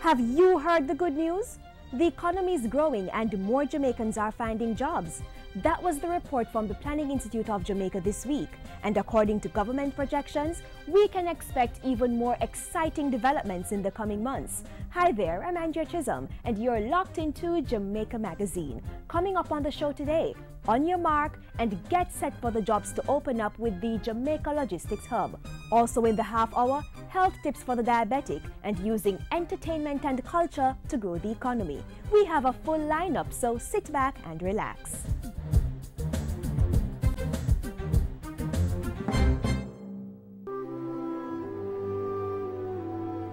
Have you heard the good news? The economy is growing and more Jamaicans are finding jobs. That was the report from the Planning Institute of Jamaica this week. And according to government projections, we can expect even more exciting developments in the coming months. Hi there, I'm Andrea Chisholm, and you're locked into Jamaica Magazine. Coming up on the show today, on your mark and get set for the jobs to open up with the Jamaica Logistics Hub. Also in the half hour, health tips for the diabetic and using entertainment and culture to grow the economy. We have a full lineup, so sit back and relax.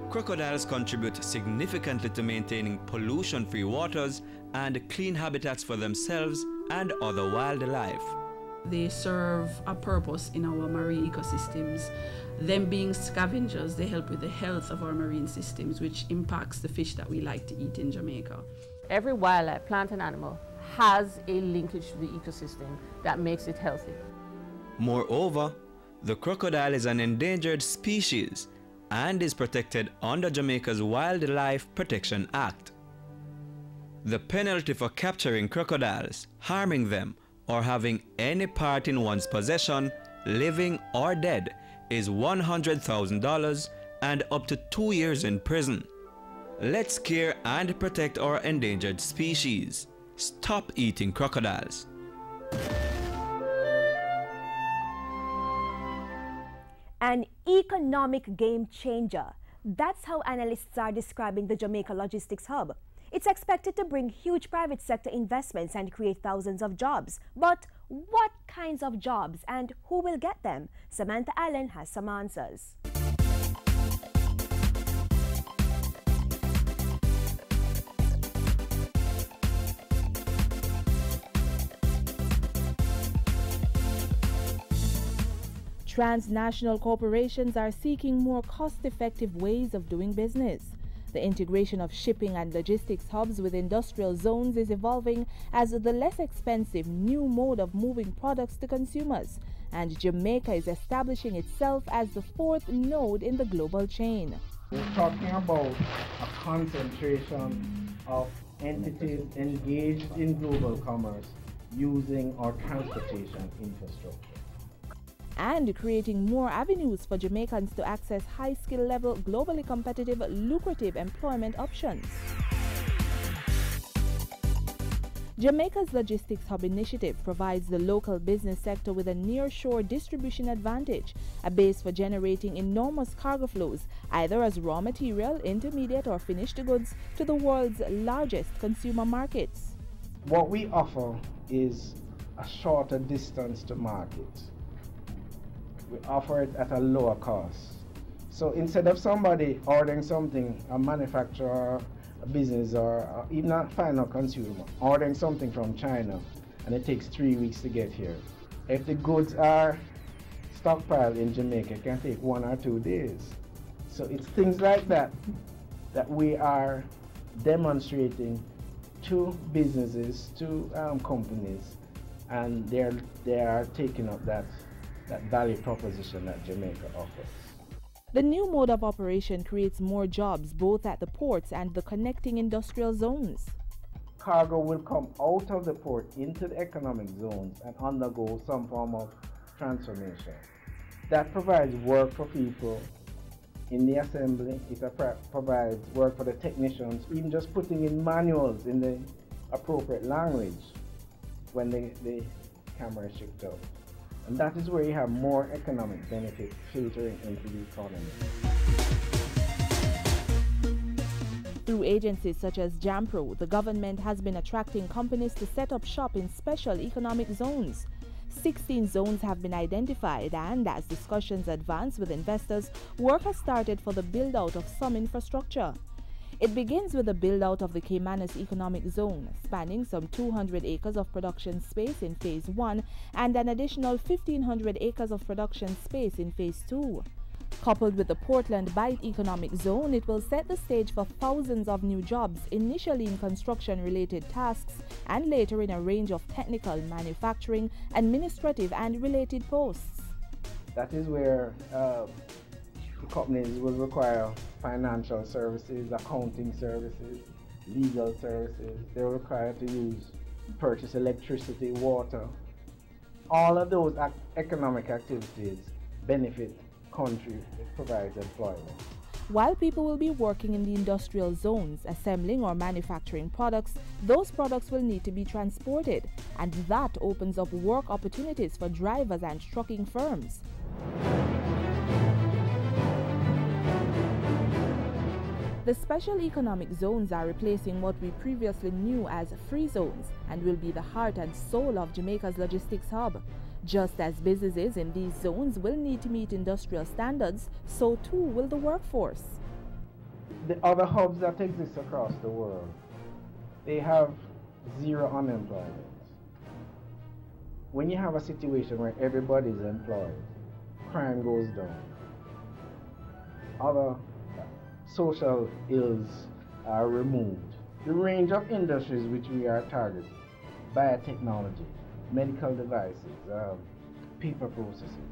Crocodiles contribute significantly to maintaining pollution-free waters and clean habitats for themselves and other wildlife. They serve a purpose in our marine ecosystems. Them being scavengers, they help with the health of our marine systems, which impacts the fish that we like to eat in Jamaica. Every wildlife, plant and animal, has a linkage to the ecosystem that makes it healthy. Moreover, the crocodile is an endangered species and is protected under Jamaica's Wildlife Protection Act. The penalty for capturing crocodiles, harming them, or having any part in one's possession, living or dead, is $100,000 and up to 2 years in prison. Let's care and protect our endangered species. Stop eating crocodiles. An economic game changer. That's how analysts are describing the Jamaica Logistics Hub. It's expected to bring huge private sector investments and create thousands of jobs. But what kinds of jobs and who will get them? Samantha Allen has some answers. Transnational corporations are seeking more cost-effective ways of doing business. The integration of shipping and logistics hubs with industrial zones is evolving as the less expensive new mode of moving products to consumers, and Jamaica is establishing itself as the fourth node in the global chain. We're talking about a concentration of entities engaged in global commerce using our transportation infrastructure. And creating more avenues for Jamaicans to access high skill level, globally competitive, lucrative employment options. Jamaica's Logistics Hub initiative provides the local business sector with a near-shore distribution advantage, a base for generating enormous cargo flows, either as raw material, intermediate or finished goods, to the world's largest consumer markets. What we offer is a shorter distance to market. We offer it at a lower cost. So instead of somebody ordering something, a manufacturer, a business, or even a final consumer, ordering something from China, and it takes 3 weeks to get here. If the goods are stockpiled in Jamaica, it can take 1 or 2 days. So it's things like that that we are demonstrating to businesses, to companies, and they are taking up that value proposition that Jamaica offers. The new mode of operation creates more jobs both at the ports and the connecting industrial zones. Cargo will come out of the port into the economic zones and undergo some form of transformation. That provides work for people in the assembly, it provides work for the technicians, even just putting in manuals in the appropriate language when the camera is shipped out. And that is where you have more economic benefit filtering into the economy. Through agencies such as JAMPRO, the government has been attracting companies to set up shop in special economic zones. 16 zones have been identified, and as discussions advance with investors, work has started for the build-out of some infrastructure. It begins with the build-out of the Caymanas Economic Zone, spanning some 200 acres of production space in Phase 1 and an additional 1,500 acres of production space in Phase 2. Coupled with the Portland Bight Economic Zone, it will set the stage for thousands of new jobs, initially in construction-related tasks and later in a range of technical, manufacturing, administrative and related posts. That is where companies will require financial services, accounting services, legal services. They're required to purchase electricity, water. All of those economic activities benefit country. It provides employment. While people will be working in the industrial zones, assembling or manufacturing products, those products will need to be transported, and that opens up work opportunities for drivers and trucking firms. The special economic zones are replacing what we previously knew as free zones and will be the heart and soul of Jamaica's logistics hub. Just as businesses in these zones will need to meet industrial standards, so too will the workforce. The other hubs that exist across the world, they have zero unemployment. When you have a situation where everybody is employed, crime goes down. Other social ills are removed. The range of industries which we are targeting, biotechnology, medical devices, paper processing.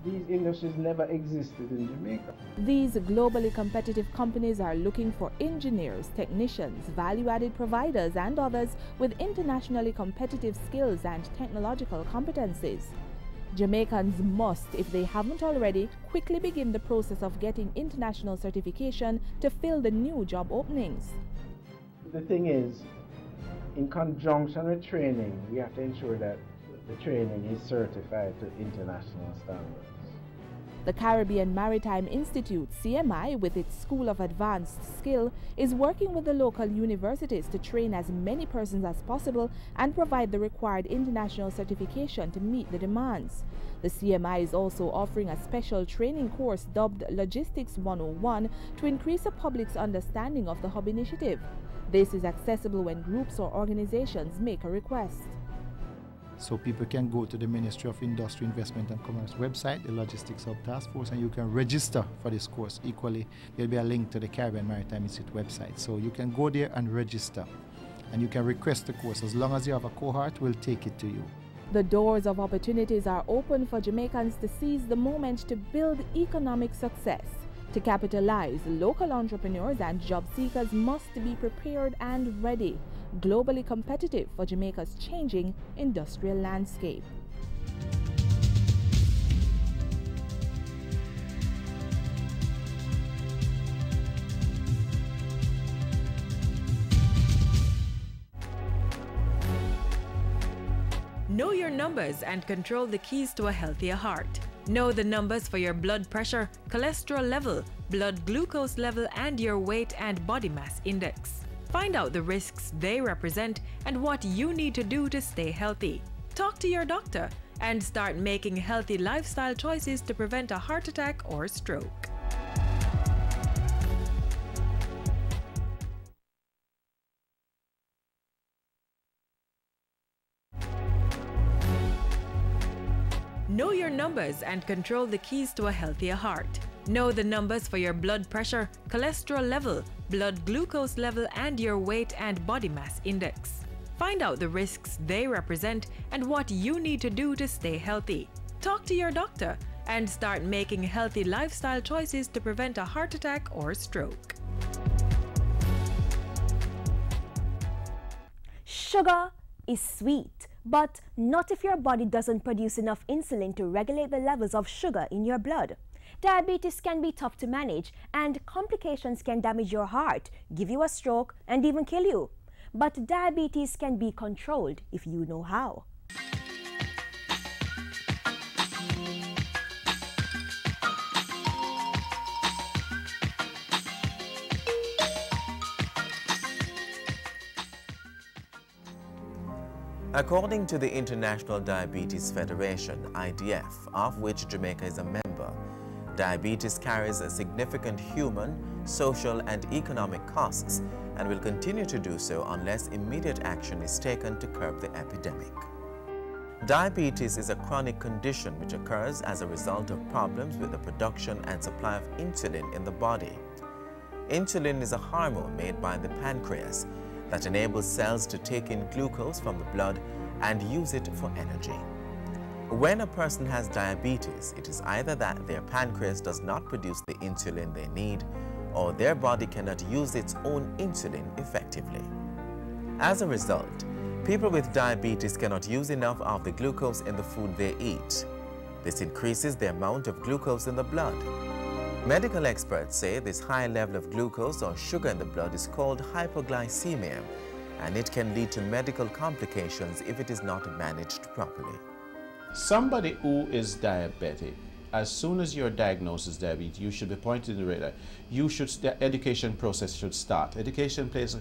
These industries never existed in Jamaica. These globally competitive companies are looking for engineers, technicians, value-added providers and others with internationally competitive skills and technological competencies. Jamaicans must, if they haven't already, quickly begin the process of getting international certification to fill the new job openings. The thing is, in conjunction with training, we have to ensure that the training is certified to international standards. The Caribbean Maritime Institute, CMI, with its School of Advanced Skill, is working with the local universities to train as many persons as possible and provide the required international certification to meet the demands. The CMI is also offering a special training course dubbed Logistics 101 to increase the public's understanding of the hub initiative. This is accessible when groups or organizations make a request. So people can go to the Ministry of Industry, Investment and Commerce website, the Logistics Hub Task Force, and you can register for this course. Equally, there'll be a link to the Caribbean Maritime Institute website. So you can go there and register, and you can request the course. As long as you have a cohort, we'll take it to you. The doors of opportunities are open for Jamaicans to seize the moment to build economic success. To capitalize, local entrepreneurs and job seekers must be prepared and ready, globally competitive for Jamaica's changing industrial landscape. Know your numbers and control the keys to a healthier heart. Know the numbers for your blood pressure, cholesterol level, blood glucose level, and your weight and body mass index. Find out the risks they represent and what you need to do to stay healthy. Talk to your doctor and start making healthy lifestyle choices to prevent a heart attack or stroke. Know your numbers and control the keys to a healthier heart. Know the numbers for your blood pressure, cholesterol level, blood glucose level, and your weight and body mass index. Find out the risks they represent and what you need to do to stay healthy. Talk to your doctor and start making healthy lifestyle choices to prevent a heart attack or stroke. Sugar is sweet, but not if your body doesn't produce enough insulin to regulate the levels of sugar in your blood. Diabetes can be tough to manage, and complications can damage your heart, give you a stroke, and even kill you. But diabetes can be controlled if you know how. According to the International Diabetes Federation, IDF, of which Jamaica is a member, diabetes carries a significant human, social, and economic costs and will continue to do so unless immediate action is taken to curb the epidemic. Diabetes is a chronic condition which occurs as a result of problems with the production and supply of insulin in the body. Insulin is a hormone made by the pancreas that enables cells to take in glucose from the blood and use it for energy. When a person has diabetes, it is either that their pancreas does not produce the insulin they need, or their body cannot use its own insulin effectively. As a result, people with diabetes cannot use enough of the glucose in the food they eat. This increases the amount of glucose in the blood. Medical experts say this high level of glucose or sugar in the blood is called hypoglycemia, and it can lead to medical complications if it is not managed properly. Somebody who is diabetic, as soon as you're diagnosed as diabetes, you should be pointed in the radar. The education process should start. Education plays a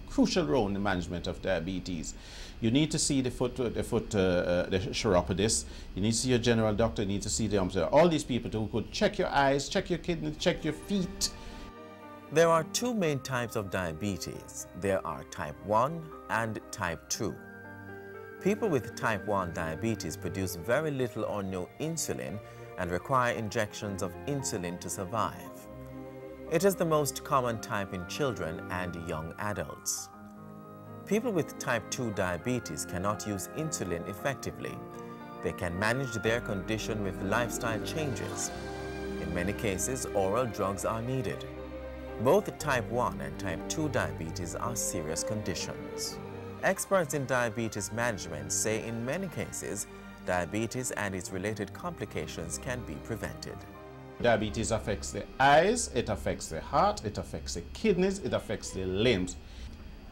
crucial role in the management of diabetes. You need to see the chiropodist, you need to see your general doctor, you need to see all these people who could check your eyes, check your kidneys, check your feet. There are two main types of diabetes. There are type 1 and type 2. People with type 1 diabetes produce very little or no insulin and require injections of insulin to survive. It is the most common type in children and young adults. People with type 2 diabetes cannot use insulin effectively. They can manage their condition with lifestyle changes. In many cases, oral drugs are needed. Both type 1 and type 2 diabetes are serious conditions. Experts in diabetes management say in many cases, diabetes and its related complications can be prevented. Diabetes affects the eyes, it affects the heart, it affects the kidneys, it affects the limbs.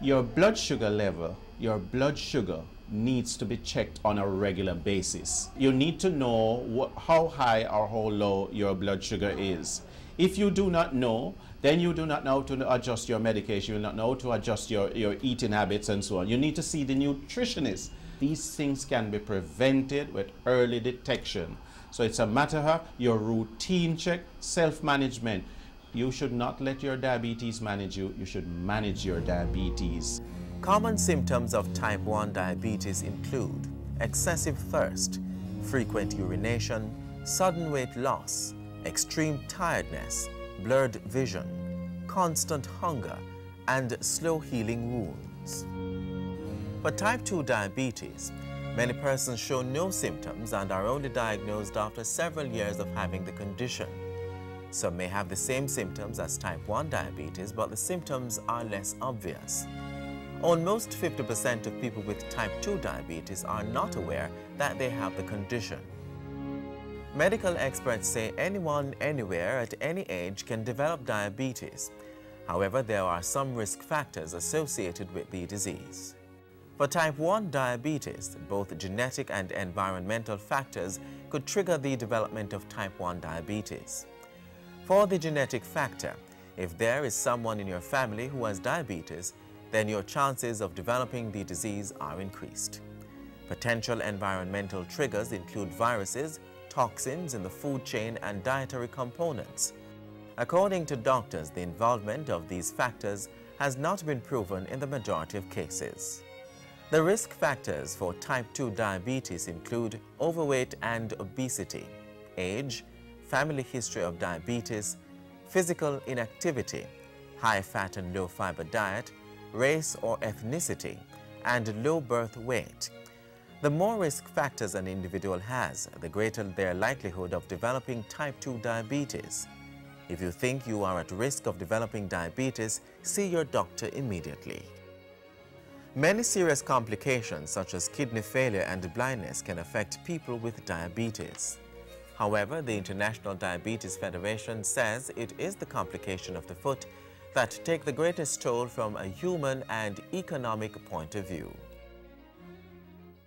Your blood sugar level, your blood sugar needs to be checked on a regular basis. You need to know how high or how low your blood sugar is. If you do not know, then you do not know how to adjust your medication, you do not know how to adjust your eating habits and so on. You need to see the nutritionist. These things can be prevented with early detection. So it's a matter of your routine check, self-management. You should not let your diabetes manage you. You should manage your diabetes. Common symptoms of type 1 diabetes include excessive thirst, frequent urination, sudden weight loss, extreme tiredness, blurred vision, constant hunger, and slow healing wounds. For type 2 diabetes, many persons show no symptoms and are only diagnosed after several years of having the condition. Some may have the same symptoms as type 1 diabetes, but the symptoms are less obvious. Almost 50% of people with type 2 diabetes are not aware that they have the condition. Medical experts say anyone, anywhere, at any age can develop diabetes. However, there are some risk factors associated with the disease. For type 1 diabetes, both genetic and environmental factors could trigger the development of type 1 diabetes. For the genetic factor, if there is someone in your family who has diabetes, then your chances of developing the disease are increased. Potential environmental triggers include viruses, toxins in the food chain, and dietary components. According to doctors, the involvement of these factors has not been proven in the majority of cases. The risk factors for type 2 diabetes include overweight and obesity, age, family history of diabetes, physical inactivity, high fat and low fiber diet, race or ethnicity, and low birth weight. The more risk factors an individual has, the greater their likelihood of developing type 2 diabetes. If you think you are at risk of developing diabetes, see your doctor immediately. Many serious complications such as kidney failure and blindness can affect people with diabetes. However, the International Diabetes Federation says it is the complication of the foot that take the greatest toll from a human and economic point of view.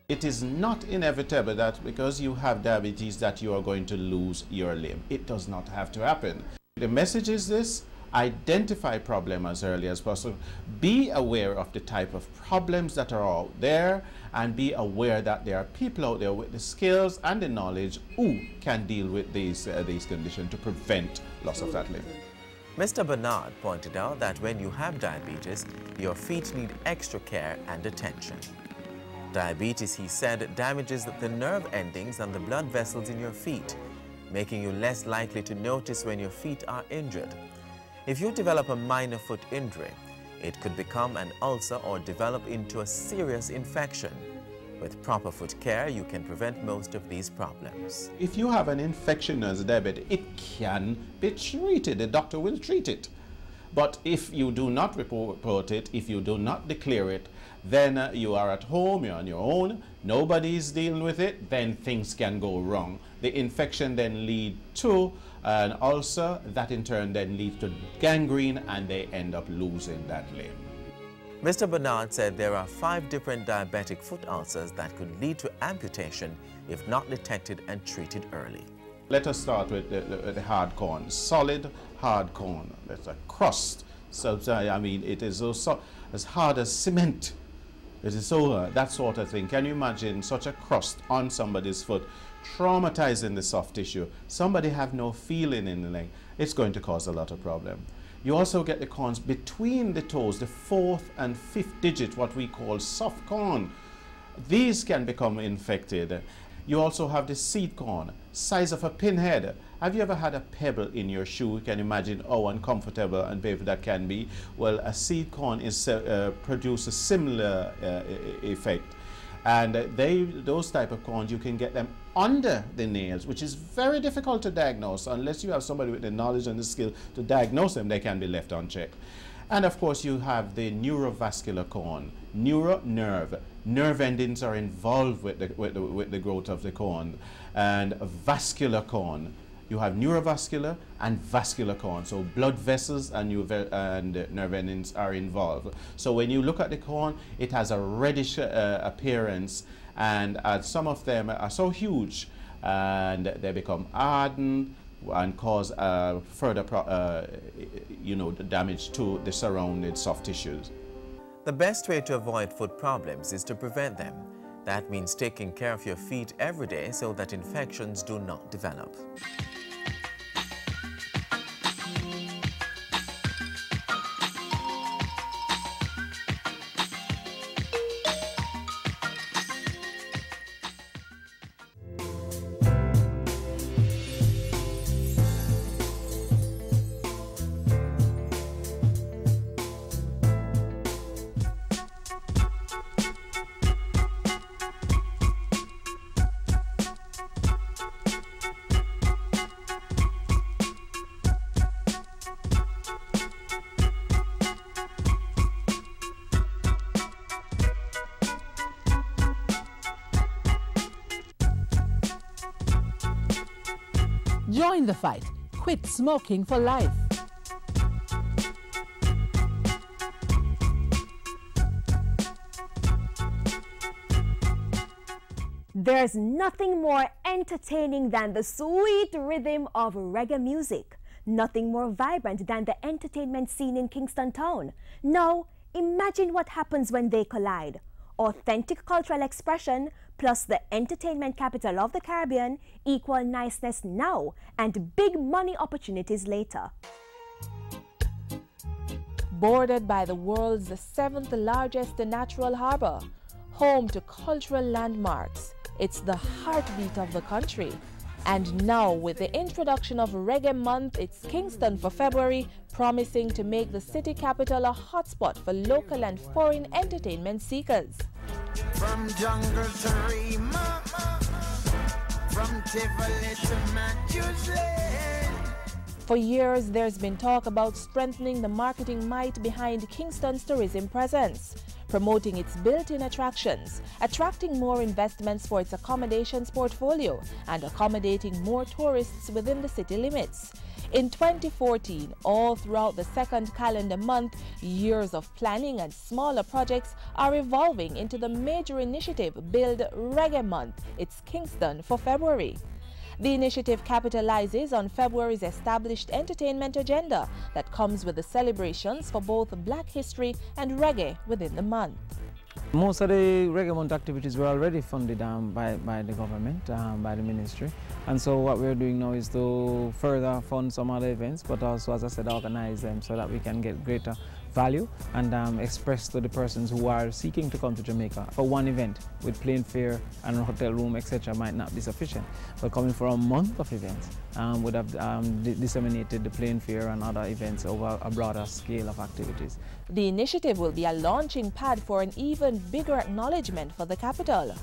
It is not inevitable that because you have diabetes that you are going to lose your limb. It does not have to happen. The message is this: identify problem as early as possible. Be aware of the type of problems that are out there, and be aware that there are people out there with the skills and the knowledge who can deal with these conditions to prevent loss of that limb. Mr. Bernard pointed out that when you have diabetes, your feet need extra care and attention. Diabetes, he said, damages the nerve endings and the blood vessels in your feet, making you less likely to notice when your feet are injured. If you develop a minor foot injury, it could become an ulcer or develop into a serious infection. With proper foot care, you can prevent most of these problems. If you have an infection as a diabetic, it can be treated. The doctor will treat it. But if you do not report it, if you do not declare it, then you are at home, you're on your own, nobody's dealing with it, then things can go wrong. The infection then leads to an ulcer, that in turn then leads to gangrene, and they end up losing that limb. Mr. Bernard said there are 5 different diabetic foot ulcers that could lead to amputation if not detected and treated early. Let us start with the hard corn. Solid hard corn. That's a crust. So I mean, it is so as hard as cement. It is so that sort of thing. Can you imagine such a crust on somebody's foot, traumatizing the soft tissue? Somebody have no feeling in the leg. It's going to cause a lot of problem. You also get the corns between the toes, the 4th and 5th digit, what we call soft corn. These can become infected. You also have the seed corn, size of a pinhead. Have you ever had a pebble in your shoe? You can imagine how uncomfortable and painful that can be. Well, a seed corn is produce a similar effect. And those type of corns, you can get them under the nails, which is very difficult to diagnose. Unless you have somebody with the knowledge and the skill to diagnose them, they can be left unchecked. And of course, you have the neurovascular corn. Nerve endings are involved with the growth of the corn. And vascular corn, you have neurovascular and vascular corn. So blood vessels and nerve endings are involved. So when you look at the corn, it has a reddish appearance, and some of them are so huge and they become hardened and cause further damage to the surrounding soft tissues. The best way to avoid foot problems is to prevent them. That means taking care of your feet every day so that infections do not develop. Join the fight. Quit smoking for life. There's nothing more entertaining than the sweet rhythm of reggae music. Nothing more vibrant than the entertainment scene in Kingston Town. Now, imagine what happens when they collide. Authentic cultural expression plus the entertainment capital of the Caribbean equal niceness now and big money opportunities later. Bordered by the world's 7th largest natural harbor, home to cultural landmarks, it's the heartbeat of the country. And now, with the introduction of Reggae Month, it's Kingston for February, promising to make the city capital a hotspot for local and foreign entertainment seekers. From jungle to Rima, from Tivoli to Matthews Lane. For years, there's been talk about strengthening the marketing might behind Kingston's tourism presence, promoting its built-in attractions, attracting more investments for its accommodations portfolio, and accommodating more tourists within the city limits. In 2014, all throughout the 2nd calendar month, years of planning and smaller projects are evolving into the major initiative Build Reggae Month. It's Kingston for February. The initiative capitalizes on February's established entertainment agenda that comes with the celebrations for both Black history and reggae within the month. Most of the Reggae Month activities were already funded by the government, by the ministry. And so what we're doing now is to further fund some other events, but also, as I said, organize them so that we can get greater value and express to the persons who are seeking to come to Jamaica. For one event with plane fare and a hotel room, etc., might not be sufficient, but coming for a month of events would have disseminated the plane fare and other events over a broader scale of activities. The initiative will be a launching pad for an even bigger acknowledgement for the capital.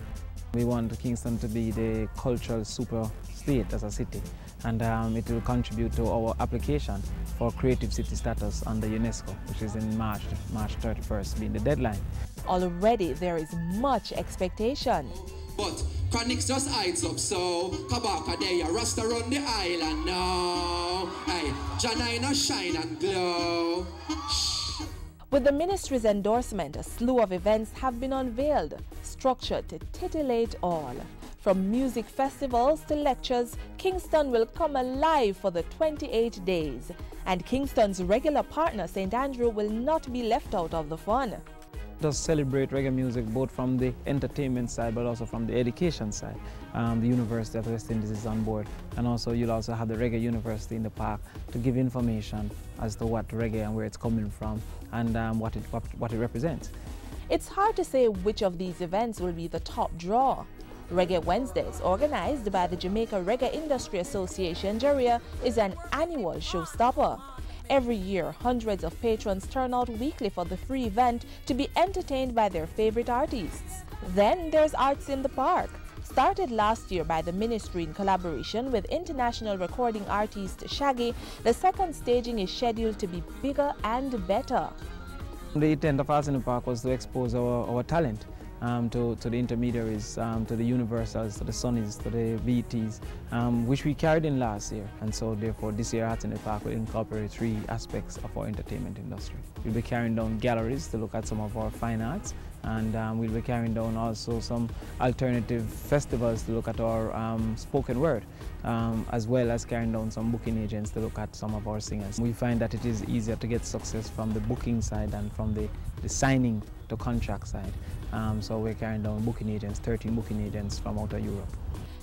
We want Kingston to be the cultural super state as a city, and it will contribute to our application for creative city status under UNESCO, which is in March 31st being the deadline. Already there is much expectation. But Chronix just hides up, so Kabaka there, Rasta run the island now. Hey, Janina shine and glow. With the ministry's endorsement, a slew of events have been unveiled, structured to titillate all. From music festivals to lectures, Kingston will come alive for the 28 days. And Kingston's regular partner, St. Andrew, will not be left out of the fun. Does celebrate reggae music both from the entertainment side but also from the education side. The University of West Indies is on board, and also you'll also have the Reggae University in the park to give information as to what reggae and where it's coming from and what it represents. It's hard to say which of these events will be the top draw. Reggae Wednesdays, organized by the Jamaica Reggae Industry Association, JERIA, is an annual showstopper. Every year, hundreds of patrons turn out weekly for the free event to be entertained by their favorite artists. Then there's Arts in the Park. Started last year by the ministry in collaboration with international recording artist Shaggy, the second staging is scheduled to be bigger and better. The intent of Arts in the Park was to expose our talent to the intermediaries, to the Universals, to the Sonys, to the VTs, which we carried in last year. And so therefore this year Arts in the Park will incorporate 3 aspects of our entertainment industry. We'll be carrying down galleries to look at some of our fine arts, and we'll be carrying down also some alternative festivals to look at our spoken word, as well as carrying down some booking agents to look at some of our singers. We find that it is easier to get success from the booking side than from the signing to contract side. So we're carrying down booking agents, 13 booking agents from out of Europe.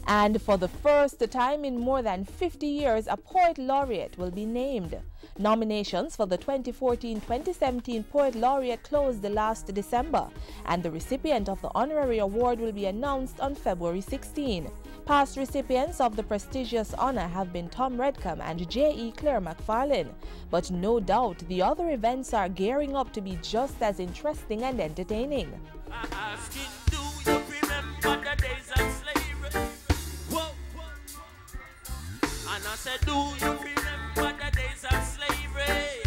And for the first time in more than 50 years, a Poet Laureate will be named. Nominations for the 2014-2017 Poet Laureate closed last December, and the recipient of the honorary award will be announced on February 16. Past recipients of the prestigious honor have been Tom Redcom and J.E. Claire McFarlane, but no doubt the other events are gearing up to be just as interesting and entertaining. Do you remember the days of slavery? Whoa. And I said, do you remember the days of slavery?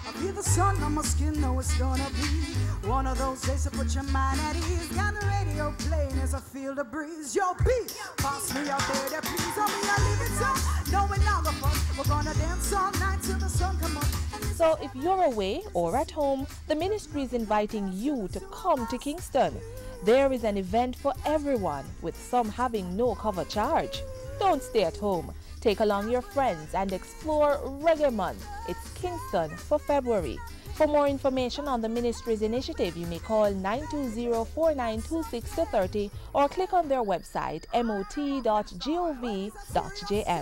I feel the sun on my skin, know it's gonna be one of those days to put your mind at ease. Got the radio playing as I feel the breeze. Yo, beat, pass me out there, please. Tell me I leave it up, knowing all of us, we're gonna dance all night till the sun come up. So if you're away or at home, the ministry is inviting you to come to Kingston. There is an event for everyone, with some having no cover charge. Don't stay at home. Take along your friends and explore Reggae Month. It's Kingston for February. For more information on the ministry's initiative, you may call 920-4926-30 or click on their website mot.gov.jm. I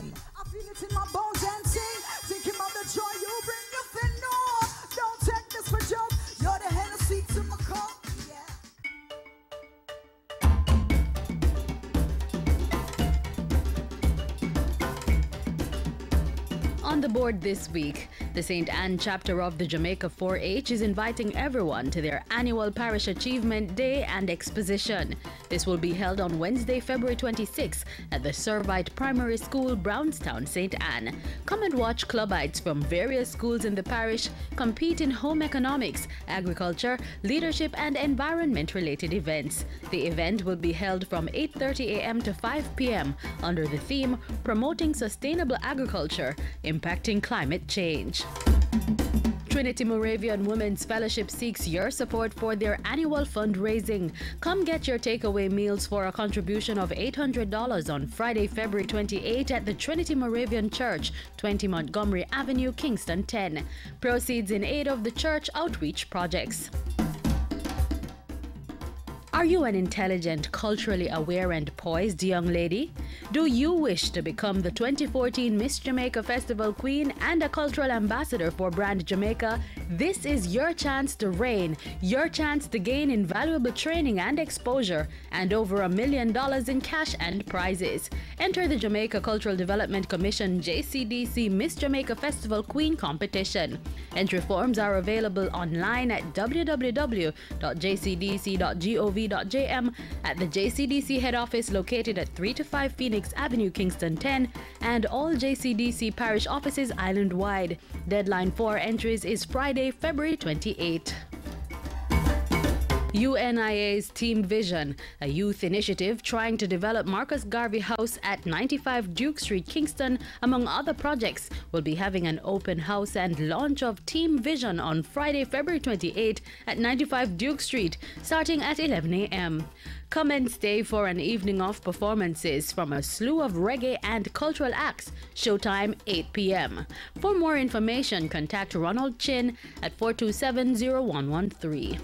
feel it in my bones and sing, thinking about the joy you bring. You say no, don't take this for joke. You're the Hennessy to my cup. On the board this week, the St. Anne chapter of the Jamaica 4-H is inviting everyone to their annual Parish Achievement Day and Exposition. This will be held on Wednesday, February 26th at the Servite Primary School, Brownstown, St. Anne. Come and watch clubbites from various schools in the parish compete in home economics, agriculture, leadership and environment-related events. The event will be held from 8:30 a.m. to 5 p.m. under the theme Promoting Sustainable Agriculture, Impacting Climate Change. Trinity Moravian Women's Fellowship seeks your support for their annual fundraising. Come get your takeaway meals for a contribution of $800 on Friday, February 28 at the Trinity Moravian Church, 20 Montgomery Avenue, Kingston 10. Proceeds in aid of the church outreach projects. Are you an intelligent, culturally aware and poised young lady? Do you wish to become the 2014 Miss Jamaica Festival Queen and a cultural ambassador for Brand Jamaica? This is your chance to reign, your chance to gain invaluable training and exposure, and over $1 million in cash and prizes. Enter the Jamaica Cultural Development Commission JCDC Miss Jamaica Festival Queen competition. Entry forms are available online at www.jcdc.gov.jm at the JCDC head office located at 3 to 5 Phoenix Avenue, Kingston 10, and all JCDC parish offices island-wide. Deadline for entries is Friday, February 28. UNIA's Team Vision, a youth initiative trying to develop Marcus Garvey House at 95 Duke Street, Kingston, among other projects, will be having an open house and launch of Team Vision on Friday, February 28 at 95 Duke Street, starting at 11 a.m. Come and stay for an evening of performances from a slew of reggae and cultural acts. Showtime 8 p.m. For more information, contact Ronald Chin at 427-0113.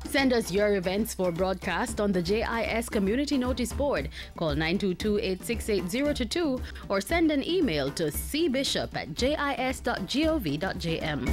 Send us your events for broadcast on the JIS Community Notice Board. Call 922-868-022 or send an email to cbishop@jis.gov.jm.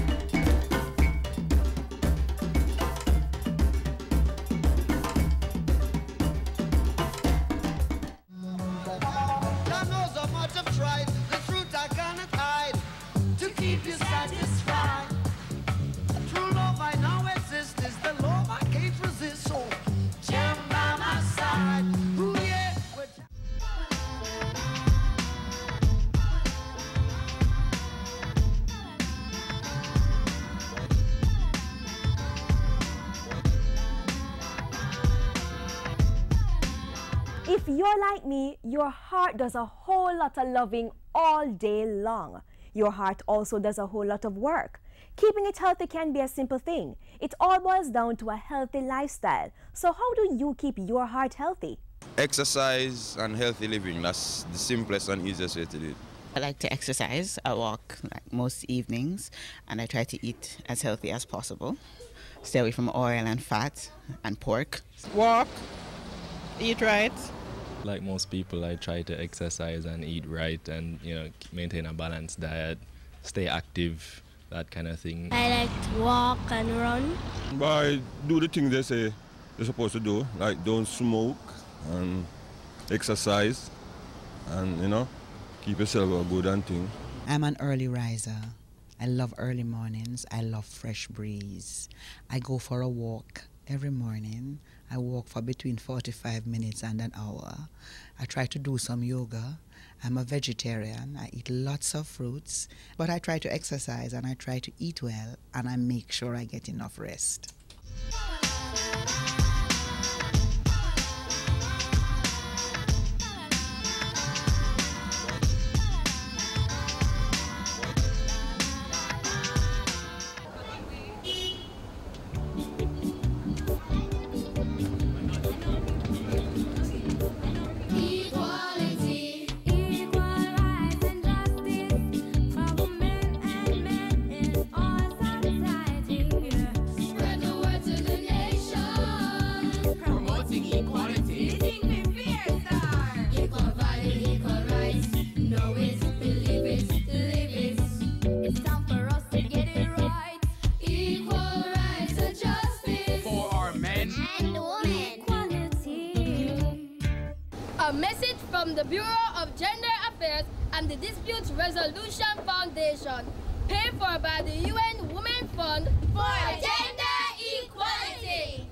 If you're like me, your heart does a whole lot of loving all day long. Your heart also does a whole lot of work. Keeping it healthy can be a simple thing. It all boils down to a healthy lifestyle. So how do you keep your heart healthy? Exercise and healthy living, that's the simplest and easiest way to do it. I like to exercise. I walk like most evenings, and I try to eat as healthy as possible. Stay away from oil and fat and pork. Walk, eat right. Like most people, I try to exercise and eat right and, maintain a balanced diet, stay active, that kind of thing. I like to walk and run. But I do the things they say you're supposed to do, like don't smoke and exercise and, keep yourself good and thing. I'm an early riser. I love early mornings. I love fresh breeze. I go for a walk every morning. I walk for between 45 minutes and an hour. I try to do some yoga. I'm a vegetarian. I eat lots of fruits. But I try to exercise and I try to eat well and I make sure I get enough rest. A message from the Bureau of Gender Affairs and the Dispute Resolution Foundation, paid for by the UN Women Fund for Gender Equality.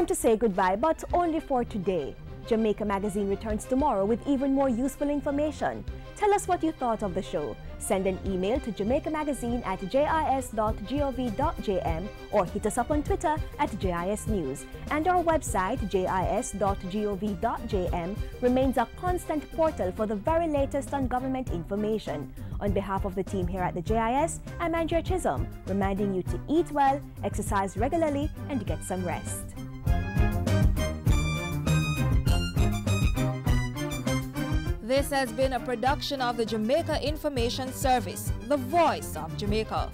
Time to say goodbye, but only for today. Jamaica Magazine returns tomorrow with even more useful information. Tell us what you thought of the show. Send an email to jamaicamagazine@jis.gov.jm or hit us up on Twitter @JISNews. And our website, jis.gov.jm, remains a constant portal for the very latest on government information. On behalf of the team here at the JIS, I'm Andrea Chisholm, reminding you to eat well, exercise regularly, and get some rest. This has been a production of the Jamaica Information Service, the voice of Jamaica.